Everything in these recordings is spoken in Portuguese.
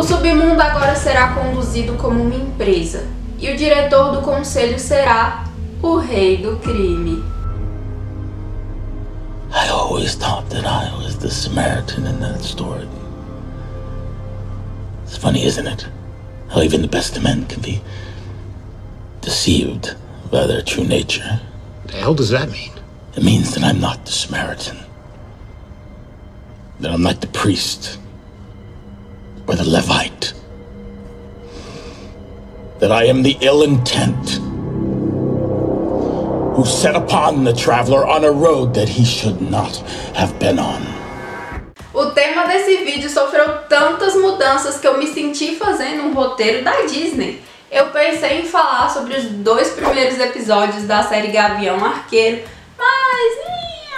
submundo agora será conduzido como uma empresa, e o diretor do conselho será o Rei do Crime. I always thought that I was the Samaritan in that story. It's funny, isn't it? How even the best of men can be deceived by their true nature. What the hell does that mean? It means that I'm not the Samaritan. That I'm like the priest or the Levite. That I am the ill intent who set upon the traveler on a road that he should not have been on. O tema desse vídeo sofreu tantas mudanças que eu me senti fazendo um roteiro da Disney. Eu pensei em falar sobre os 2 primeiros episódios da série Gavião Arqueiro, mas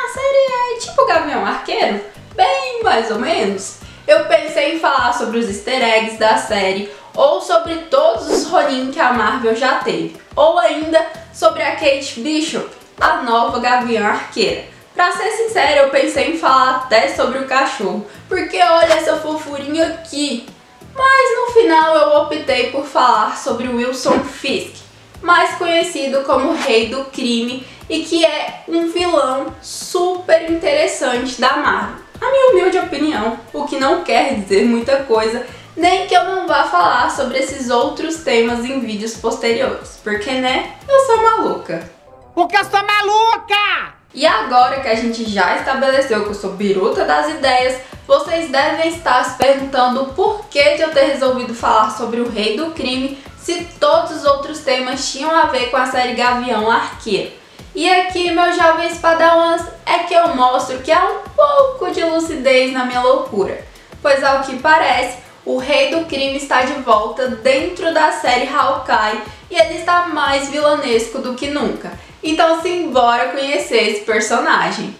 a série é tipo Gavião Arqueiro? Bem mais ou menos. Eu pensei em falar sobre os easter eggs da série, ou sobre todos os rolinhos que a Marvel já teve, ou ainda sobre a Kate Bishop, a nova Gavião Arqueira. Pra ser sincera, eu pensei em falar até sobre o cachorro, porque olha essa fofurinha aqui. Mas no final eu optei por falar sobre Wilson Fisk, mais conhecido como Rei do Crime, e que é um vilão super interessante da Marvel. A minha humilde opinião, o que não quer dizer muita coisa, nem que eu não vá falar sobre esses outros temas em vídeos posteriores, porque né, eu sou maluca. Porque eu sou maluca! E agora que a gente já estabeleceu que eu sou biruta das ideias, vocês devem estar se perguntando o porquê de eu ter resolvido falar sobre o Rei do Crime se todos os outros temas tinham a ver com a série Gavião Arqueiro. E aqui, meus jovens padawans, é que eu mostro que há um pouco de lucidez na minha loucura, pois ao que parece, o Rei do Crime está de volta dentro da série Hawkeye e ele está mais vilanesco do que nunca. Então simbora conhecer esse personagem.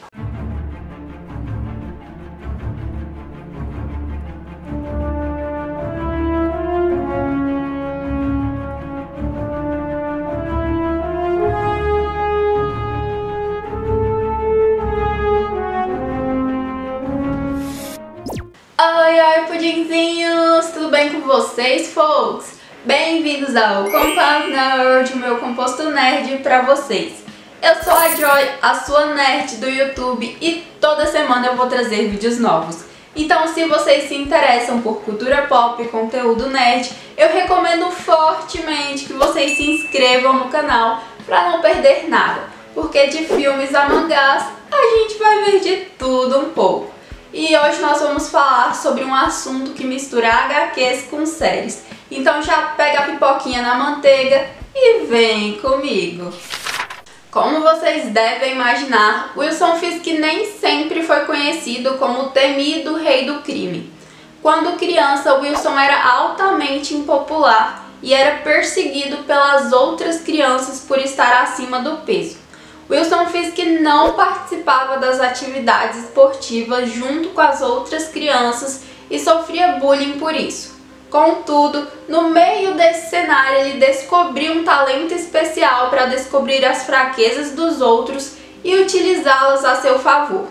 Oi, pudinzinhos! Tudo bem com vocês, folks? Bem-vindos ao Compound Nerd, o meu composto nerd pra vocês. Eu sou a Joy, a sua nerd do YouTube, e toda semana eu vou trazer vídeos novos. Então, se vocês se interessam por cultura pop e conteúdo nerd, eu recomendo fortemente que vocês se inscrevam no canal pra não perder nada, porque de filmes a mangás a gente vai ver de tudo um pouco. E hoje nós vamos falar sobre um assunto que mistura HQs com séries. Então já pega a pipoquinha na manteiga e vem comigo. Como vocês devem imaginar, Wilson Fisk nem sempre foi conhecido como o temido Rei do Crime. Quando criança, Wilson era altamente impopular e era perseguido pelas outras crianças por estar acima do peso. Wilson Fisk não participava das atividades esportivas junto com as outras crianças e sofria bullying por isso. Contudo, no meio desse cenário, ele descobriu um talento especial para descobrir as fraquezas dos outros e utilizá-las a seu favor.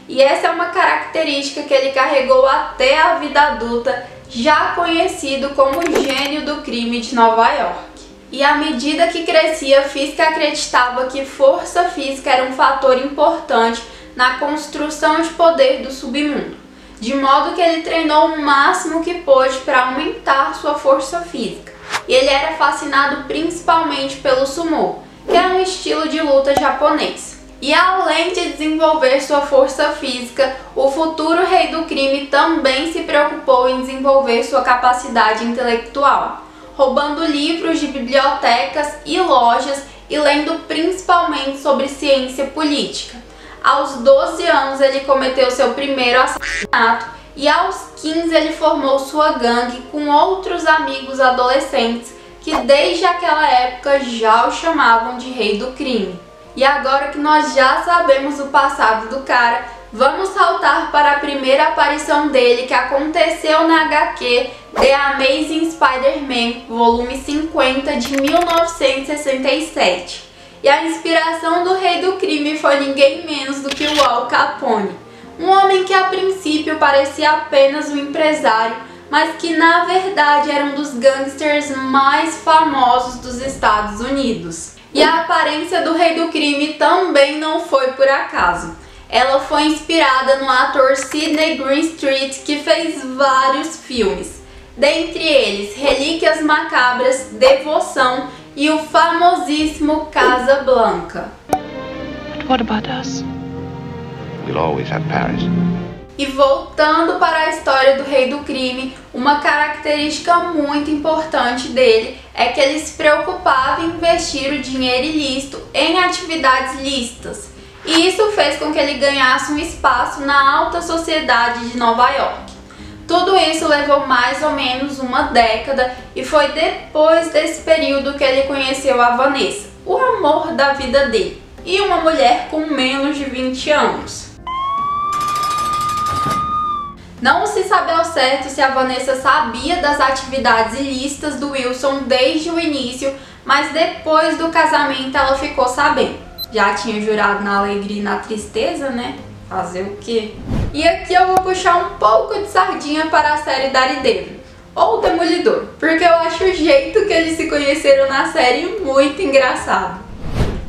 E essa é uma característica que ele carregou até a vida adulta, já conhecido como o gênio do crime de Nova York. E à medida que crescia, Fisk acreditava que força física era um fator importante na construção de poder do submundo, de modo que ele treinou o máximo que pôde para aumentar sua força física. E ele era fascinado principalmente pelo sumo, que é um estilo de luta japonês. E além de desenvolver sua força física, o futuro Rei do Crime também se preocupou em desenvolver sua capacidade intelectual, roubando livros de bibliotecas e lojas e lendo principalmente sobre ciência política. Aos 12 anos ele cometeu seu primeiro assassinato e aos 15 ele formou sua gangue com outros amigos adolescentes que desde aquela época já o chamavam de Rei do Crime. E agora que nós já sabemos o passado do cara, vamos saltar para a primeira aparição dele que aconteceu na HQ The Amazing Spider-Man, volume 50 de 1967. E a inspiração do Rei do Crime foi ninguém menos do que o Al Capone, um homem que a princípio parecia apenas um empresário, mas que na verdade era um dos gangsters mais famosos dos Estados Unidos. E a aparência do Rei do Crime também não foi por acaso. Ela foi inspirada no ator Sidney Greenstreet, que fez vários filmes, dentre eles Relíquias Macabras, Devoção e o famosíssimo Casablanca. What about us? We'll always have Paris. E voltando para a história do Rei do Crime, uma característica muito importante dele é que ele se preocupava em investir o dinheiro ilícito em atividades lícitas. E isso fez com que ele ganhasse um espaço na alta sociedade de Nova York. Tudo isso levou mais ou menos uma década e foi depois desse período que ele conheceu a Vanessa, o amor da vida dele, e uma mulher com menos de 20 anos. Não se sabe ao certo se a Vanessa sabia das atividades ilícitas do Wilson desde o início, mas depois do casamento ela ficou sabendo. Já tinha jurado na alegria e na tristeza, né? Fazer o quê? E aqui eu vou puxar um pouco de sardinha para a série Daredevil, ou Demolidor, porque eu acho o jeito que eles se conheceram na série muito engraçado.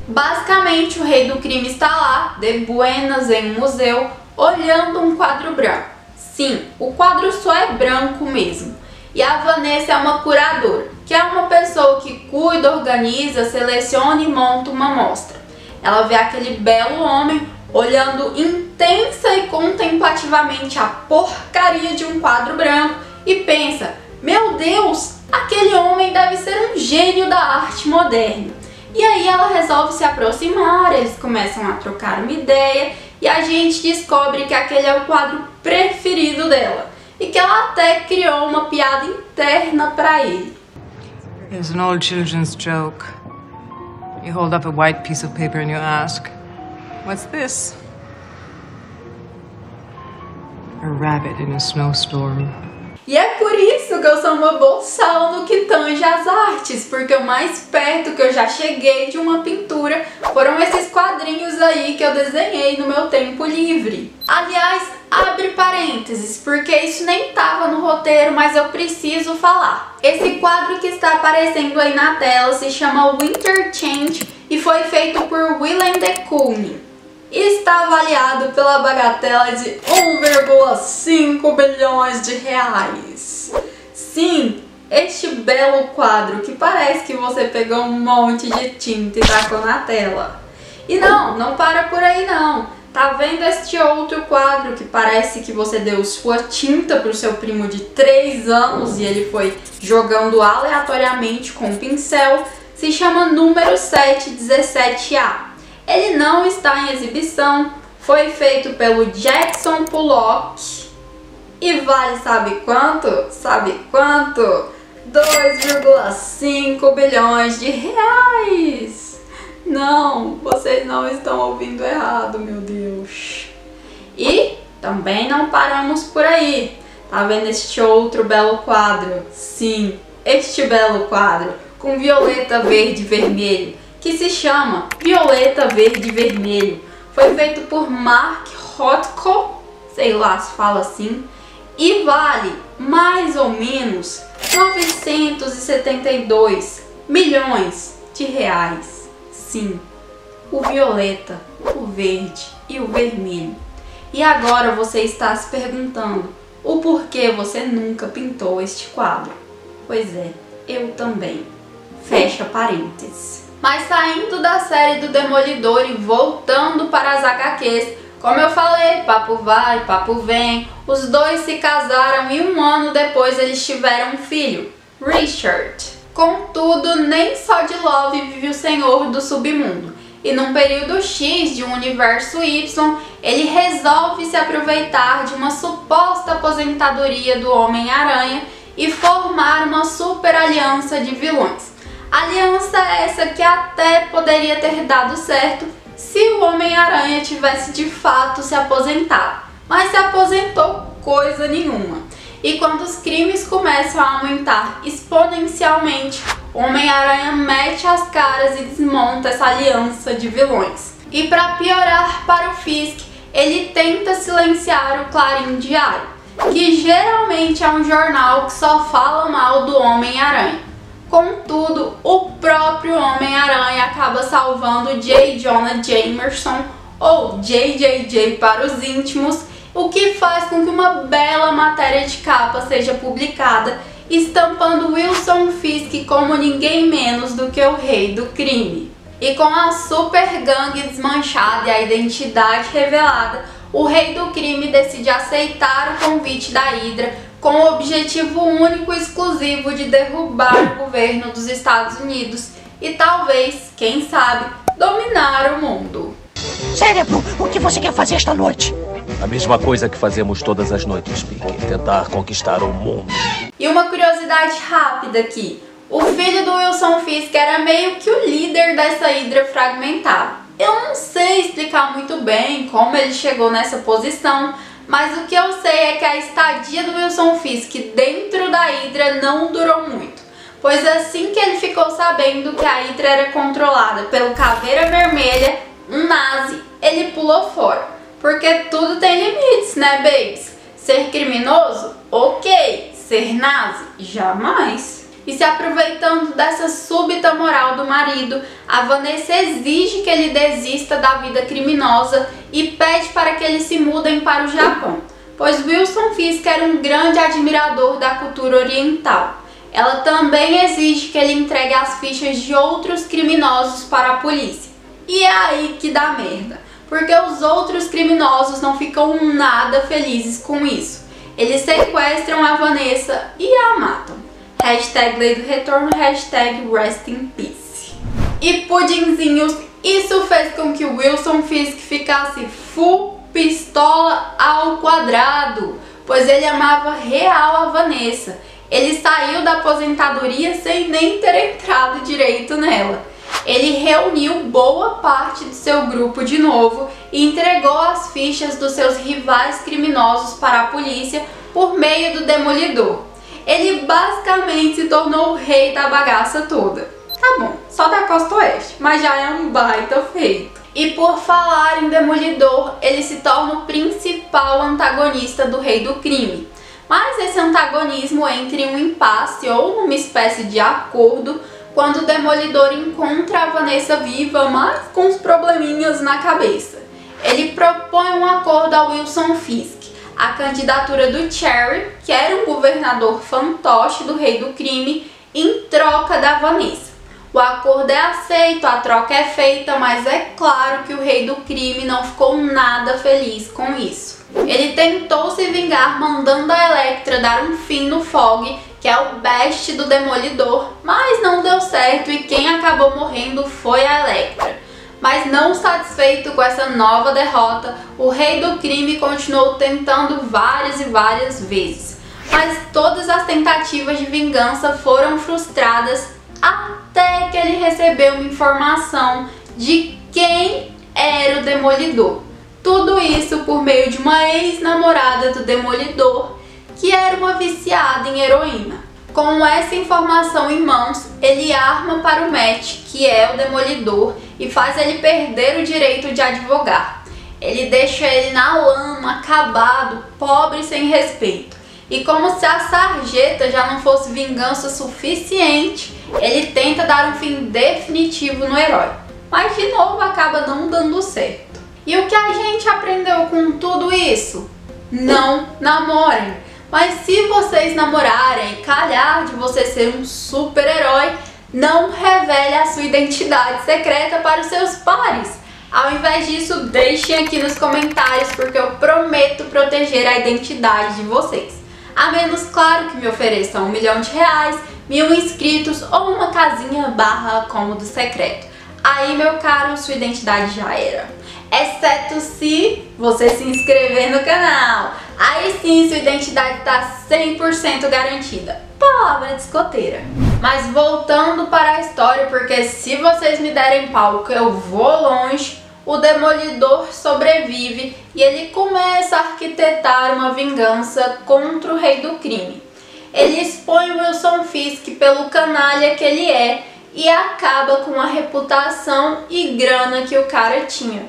Basicamente, o Rei do Crime está lá, de buenas em um museu, olhando um quadro branco. Sim, o quadro só é branco mesmo. E a Vanessa é uma curadora, que é uma pessoa que cuida, organiza, seleciona e monta uma mostra. Ela vê aquele belo homem olhando intensa e contemplativamente a porcaria de um quadro branco e pensa: meu Deus, aquele homem deve ser um gênio da arte moderna. E aí ela resolve se aproximar, eles começam a trocar uma ideia e a gente descobre que aquele é o quadro preferido dela e que ela até criou uma piada interna para ele. There's an old children's joke. You hold up a white piece of paper and you ask, "What's this?" A rabbit in a snowstorm. E é por isso que eu sou uma boçal no que tange as artes, porque o mais perto que eu já cheguei de uma pintura foram esses quadrinhos aí que eu desenhei no meu tempo livre. Aliás, abre parênteses, porque isso nem estava no roteiro, mas eu preciso falar. Esse quadro que está aparecendo aí na tela se chama Winter Change e foi feito por Willem de Kooning. Está avaliado pela bagatela de 1,5 bilhões de reais. Sim, este belo quadro que parece que você pegou um monte de tinta e tacou na tela. E não para por aí não. Tá vendo este outro quadro que parece que você deu sua tinta pro seu primo de 3 anos e ele foi jogando aleatoriamente com um pincel? Se chama número 717A. Ele não está em exibição, foi feito pelo Jackson Pollock e vale sabe quanto? Sabe quanto? 2,5 bilhões de reais! Não, vocês não estão ouvindo errado, meu Deus. E também não paramos por aí. Tá vendo este outro belo quadro? Sim, este belo quadro com violeta, verde e vermelho, que se chama Violeta, Verde e Vermelho. Foi feito por Mark Rothko, sei lá se fala assim, e vale mais ou menos 972 milhões de reais. Sim, o violeta, o verde e o vermelho. E agora você está se perguntando o porquê você nunca pintou este quadro. Pois é, eu também. Fecha parênteses. Mas saindo da série do Demolidor e voltando para as HQs, como eu falei, papo vai, papo vem, os dois se casaram e 1 ano depois eles tiveram um filho, Richard. Contudo, nem só de Love vive o Senhor do Submundo. E num período X de um universo Y, ele resolve se aproveitar de uma suposta aposentadoria do Homem-Aranha e formar uma super aliança de vilões. Aliança essa que até poderia ter dado certo se o Homem-Aranha tivesse de fato se aposentado, mas se aposentou coisa nenhuma. E quando os crimes começam a aumentar exponencialmente, o Homem-Aranha mete as caras e desmonta essa aliança de vilões. E para piorar para o Fisk, ele tenta silenciar o Clarim Diário. que geralmente é um jornal que só fala mal do Homem-Aranha. Contudo, o próprio Homem-Aranha acaba salvando J. Jonah Jameson, ou JJJ para os íntimos, o que faz com que uma bela matéria de capa seja publicada, estampando Wilson Fisk como ninguém menos do que o rei do crime. E com a super gangue desmanchada e a identidade revelada, o rei do crime decide aceitar o convite da Hydra com o objetivo único e exclusivo de derrubar o governo dos Estados Unidos e talvez, quem sabe, dominar o mundo. Cérebro, o que você quer fazer esta noite? A mesma coisa que fazemos todas as noites, Peter. Tentar conquistar o mundo. E uma curiosidade rápida aqui. O filho do Wilson Fisk era meio que o líder dessa Hydra fragmentada. Eu não sei explicar muito bem como ele chegou nessa posição, mas o que eu sei é que a estadia do Wilson Fisk dentro da Hydra não durou muito. Pois assim que ele ficou sabendo que a Hydra era controlada pelo Caveira Vermelha, um nazi, ele pulou fora. Porque tudo tem limites, né, babes? Ser criminoso? Ok. Ser nazi? Jamais. E se aproveitando dessa súbita moral do marido, a Vanessa exige que ele desista da vida criminosa e pede para que eles se mudem para o Japão, pois Wilson Fisk era um grande admirador da cultura oriental. Ela também exige que ele entregue as fichas de outros criminosos para a polícia. E é aí que dá merda, porque os outros criminosos não ficam nada felizes com isso. Eles sequestram a Vanessa e a matam. Hashtag Lei do Retorno, hashtag Rest in Peace. E pudinzinhos, isso fez com que o Wilson Fisk ficasse full pistola ao quadrado, pois ele amava real a Vanessa. Ele saiu da aposentadoria sem nem ter entrado direito nela. Ele reuniu boa parte do seu grupo de novo e entregou as fichas dos seus rivais criminosos para a polícia por meio do Demolidor. Ele basicamente se tornou o rei da bagaça toda. Tá bom, só da costa oeste, mas já é um baita feito. E por falar em Demolidor, ele se torna o principal antagonista do Rei do Crime. Mas esse antagonismo entra em um impasse ou uma espécie de acordo quando o Demolidor encontra a Vanessa viva, mas com uns probleminhas na cabeça. Ele propõe um acordo a Wilson Fisk, a candidatura do Cherry, que era um governador fantoche do Rei do Crime, em troca da Vanessa. O acordo é aceito, a troca é feita, mas é claro que o Rei do Crime não ficou nada feliz com isso. Ele tentou se vingar mandando a Elektra dar um fim no Fog, que é o best do Demolidor, mas não deu certo e quem acabou morrendo foi a Elektra. Mas não satisfeito com essa nova derrota, o Rei do Crime continuou tentando várias e várias vezes. Mas todas as tentativas de vingança foram frustradas até que ele recebeu uma informação de quem era o Demolidor. Tudo isso por meio de uma ex-namorada do Demolidor, que era uma viciada em heroína. Com essa informação em mãos, ele arma para o Matt, que é o Demolidor, e faz ele perder o direito de advogar. Ele deixa ele na lama, acabado, pobre e sem respeito. E como se a sarjeta já não fosse vingança suficiente, ele tenta dar um fim definitivo no herói. Mas de novo acaba não dando certo. E o que a gente aprendeu com tudo isso? Não namorem. Mas se vocês namorarem e calhar de você ser um super-herói, não revele a sua identidade secreta para os seus pares. Ao invés disso, deixem aqui nos comentários, porque eu prometo proteger a identidade de vocês. A menos, claro, que me ofereçam R$1 milhão, 1000 inscritos ou uma casinha / cômodo secreto. Aí, meu caro, sua identidade já era. Exceto se você se inscrever no canal. Aí sim, sua identidade está 100% garantida. Palavra de escoteira. Mas voltando para a história, porque se vocês me derem palco eu vou longe, o Demolidor sobrevive e ele começa a arquitetar uma vingança contra o Rei do Crime. Ele expõe o Wilson Fisk pelo canalha que ele é e acaba com a reputação e grana que o cara tinha.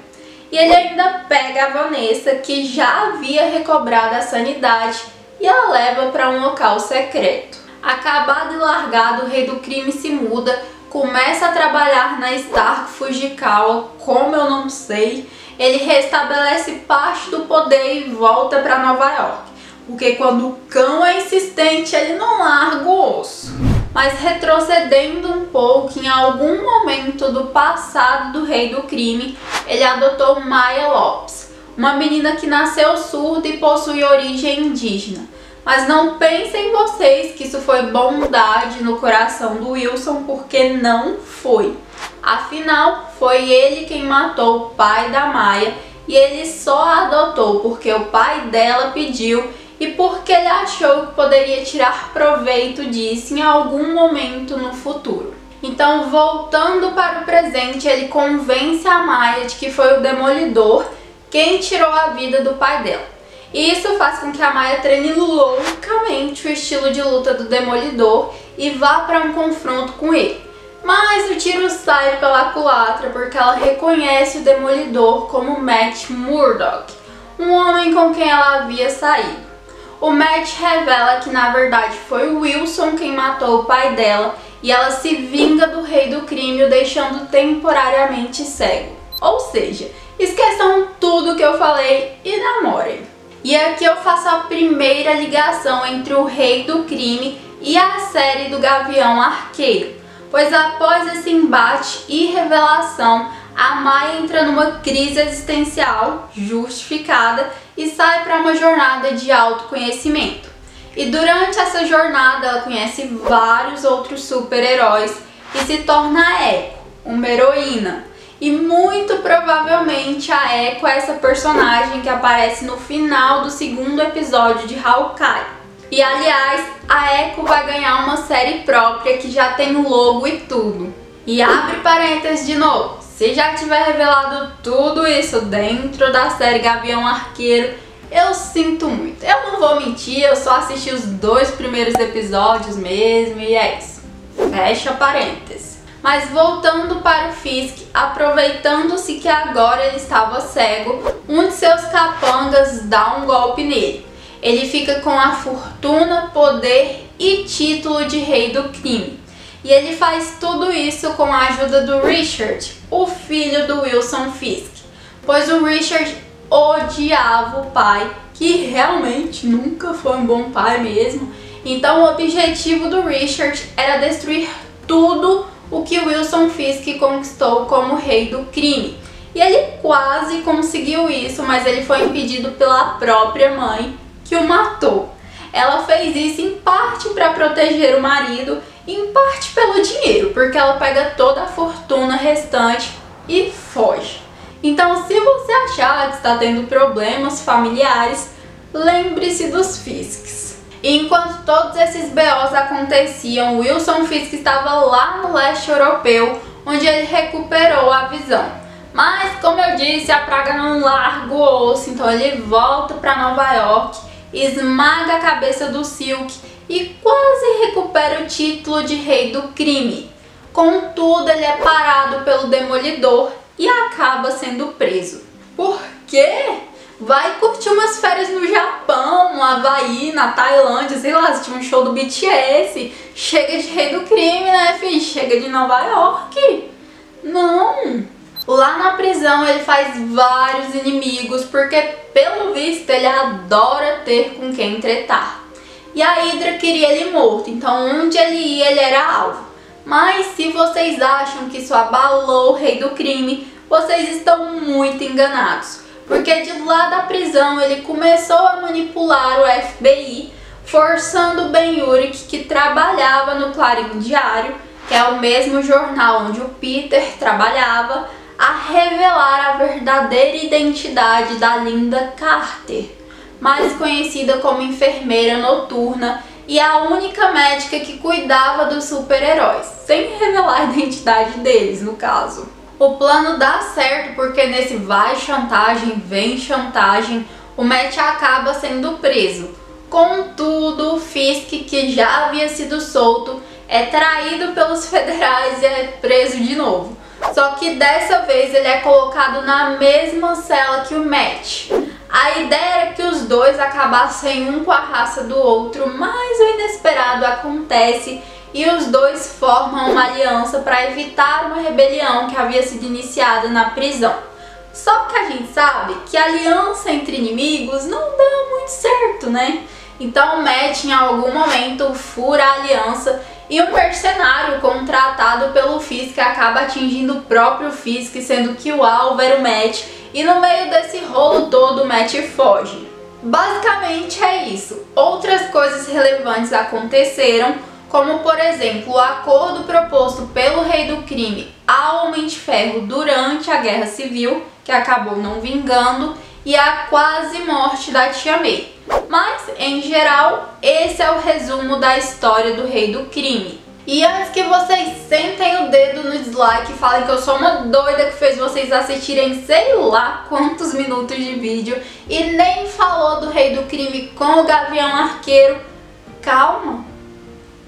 E ele ainda pega a Vanessa, que já havia recobrado a sanidade, e a leva para um local secreto. Acabado e largado, o rei do crime se muda, começa a trabalhar na Stark Fujikawa, como eu não sei. Ele restabelece parte do poder e volta para Nova York, porque quando o cão é insistente, ele não larga o osso. Mas retrocedendo um pouco, em algum momento do passado do rei do crime, ele adotou Maya Lopes, uma menina que nasceu surda e possui origem indígena. Mas não pensem vocês que isso foi bondade no coração do Wilson, porque não foi. Afinal, foi ele quem matou o pai da Maya e ele só a adotou porque o pai dela pediu e porque ele achou que poderia tirar proveito disso em algum momento no futuro. Então, voltando para o presente, ele convence a Maya de que foi o Demolidor quem tirou a vida do pai dela. E isso faz com que a Maya treine loucamente o estilo de luta do Demolidor e vá para um confronto com ele. Mas o tiro sai pela culatra porque ela reconhece o Demolidor como Matt Murdock, um homem com quem ela havia saído. O Matt revela que na verdade foi o Wilson quem matou o pai dela e ela se vinga do rei do crime, o deixando temporariamente cego. Ou seja, esqueçam tudo que eu falei e namorem. E aqui eu faço a primeira ligação entre o rei do crime e a série do Gavião Arqueiro, pois após esse embate e revelação, a Maya entra numa crise existencial justificada e sai para uma jornada de autoconhecimento. E durante essa jornada ela conhece vários outros super-heróis e se torna a Echo, uma heroína. E muito provavelmente a Echo é essa personagem que aparece no final do segundo episódio de Hawkeye. E aliás, a Echo vai ganhar uma série própria que já tem logo e tudo. E abre parênteses de novo, se já tiver revelado tudo isso dentro da série Gavião Arqueiro, eu sinto muito. Eu não vou mentir, eu só assisti os 2 primeiros episódios mesmo e é isso. Fecha parênteses. Mas voltando para o Fisk, aproveitando-se que agora ele estava cego, um de seus capangas dá um golpe nele. Ele fica com a fortuna, poder e título de rei do crime. E ele faz tudo isso com a ajuda do Richard, o filho do Wilson Fisk. Pois o Richard odiava o pai, que realmente nunca foi um bom pai mesmo. Então o objetivo do Richard era destruir tudo o que Wilson Fisk conquistou como rei do crime. E ele quase conseguiu isso, mas ele foi impedido pela própria mãe, que o matou. Ela fez isso em parte para proteger o marido, em parte pelo dinheiro, porque ela pega toda a fortuna restante e foge. Então, se você achar que está tendo problemas familiares, lembre-se dos Fisks. E enquanto todos esses BOs aconteciam, Wilson Fisk estava lá no leste europeu, onde ele recuperou a visão. Mas, como eu disse, a praga não larga o osso, então ele volta para Nova York, esmaga a cabeça do Silk e quase recupera o título de rei do crime. Contudo, ele é parado pelo Demolidor e acaba sendo preso. Por quê? Vai curtir umas férias no Japão, no Havaí, na Tailândia, sei lá, se tiver um show do BTS. Chega de rei do crime, né, filho? Chega de Nova York. Não. Lá na prisão ele faz vários inimigos, porque pelo visto ele adora ter com quem tretar. E a Hydra queria ele morto, então onde ele ia ele era alvo. Mas se vocês acham que isso abalou o rei do crime, vocês estão muito enganados. Porque de lá da prisão ele começou a manipular o FBI, forçando Ben Urich, que trabalhava no Clarim Diário, que é o mesmo jornal onde o Peter trabalhava, a revelar a verdadeira identidade da Linda Carter, mais conhecida como enfermeira noturna e a única médica que cuidava dos super-heróis, sem revelar a identidade deles, no caso. O plano dá certo porque nesse vai chantagem, vem chantagem, o Matt acaba sendo preso. Contudo, o Fisk, que já havia sido solto, é traído pelos federais e é preso de novo. Só que dessa vez ele é colocado na mesma cela que o Matt. A ideia era que os dois acabassem um com a raça do outro, mas o inesperado acontece e os dois formam uma aliança para evitar uma rebelião que havia sido iniciada na prisão. Só que a gente sabe que a aliança entre inimigos não dá muito certo, né? Então o Matt em algum momento fura a aliança e um mercenário contratado pelo Fisk acaba atingindo o próprio Fisk, sendo que o alvo era o Matt, e no meio desse rolo todo o Matt foge. Basicamente é isso. Outras coisas relevantes aconteceram, como por exemplo o acordo proposto pelo Rei do Crime ao Homem de Ferro durante a Guerra Civil, que acabou não vingando, e a quase morte da Tia May. Mas, em geral, esse é o resumo da história do Rei do Crime. E antes que vocês sentem o dedo no dislike e falem que eu sou uma doida que fez vocês assistirem sei lá quantos minutos de vídeo e nem falou do Rei do Crime com o Gavião Arqueiro, calma.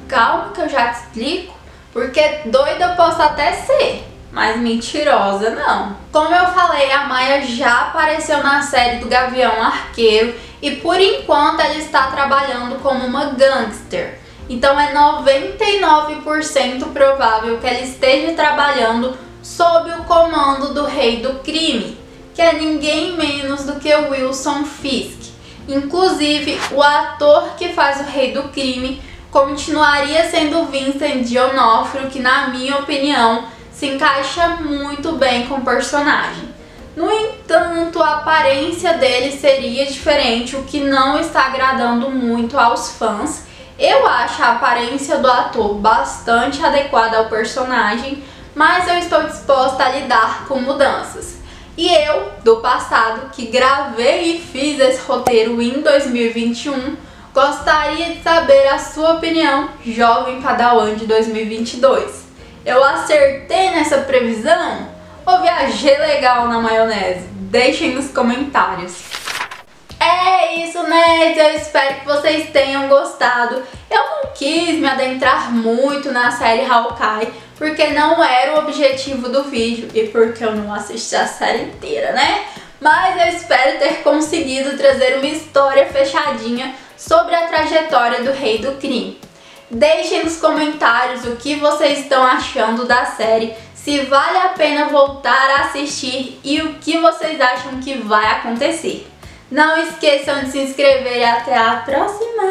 Calma que eu já te explico, porque doida eu posso até ser, mas mentirosa não. Como eu falei, a Maya já apareceu na série do Gavião Arqueiro e por enquanto ela está trabalhando como uma gangster. Então é 99% provável que ela esteja trabalhando sob o comando do Rei do Crime, que é ninguém menos do que o Wilson Fisk. Inclusive, o ator que faz o Rei do Crime continuaria sendo Vincent D'Onofrio, que na minha opinião se encaixa muito bem com o personagem. No entanto, a aparência dele seria diferente, o que não está agradando muito aos fãs. Eu acho a aparência do ator bastante adequada ao personagem, mas eu estou disposta a lidar com mudanças. E eu, do passado, que gravei e fiz esse roteiro em 2021, gostaria de saber a sua opinião, jovem Padawan de 2022. Eu acertei nessa previsão ou viajei legal na maionese? Deixem nos comentários. É isso, nerds! Eu espero que vocês tenham gostado. Eu não quis me adentrar muito na série Hawkeye, porque não era o objetivo do vídeo e porque eu não assisti a série inteira, né? Mas eu espero ter conseguido trazer uma história fechadinha sobre a trajetória do Rei do Crime. Deixem nos comentários o que vocês estão achando da série, se vale a pena voltar a assistir e o que vocês acham que vai acontecer. Não esqueçam de se inscrever e até a próxima!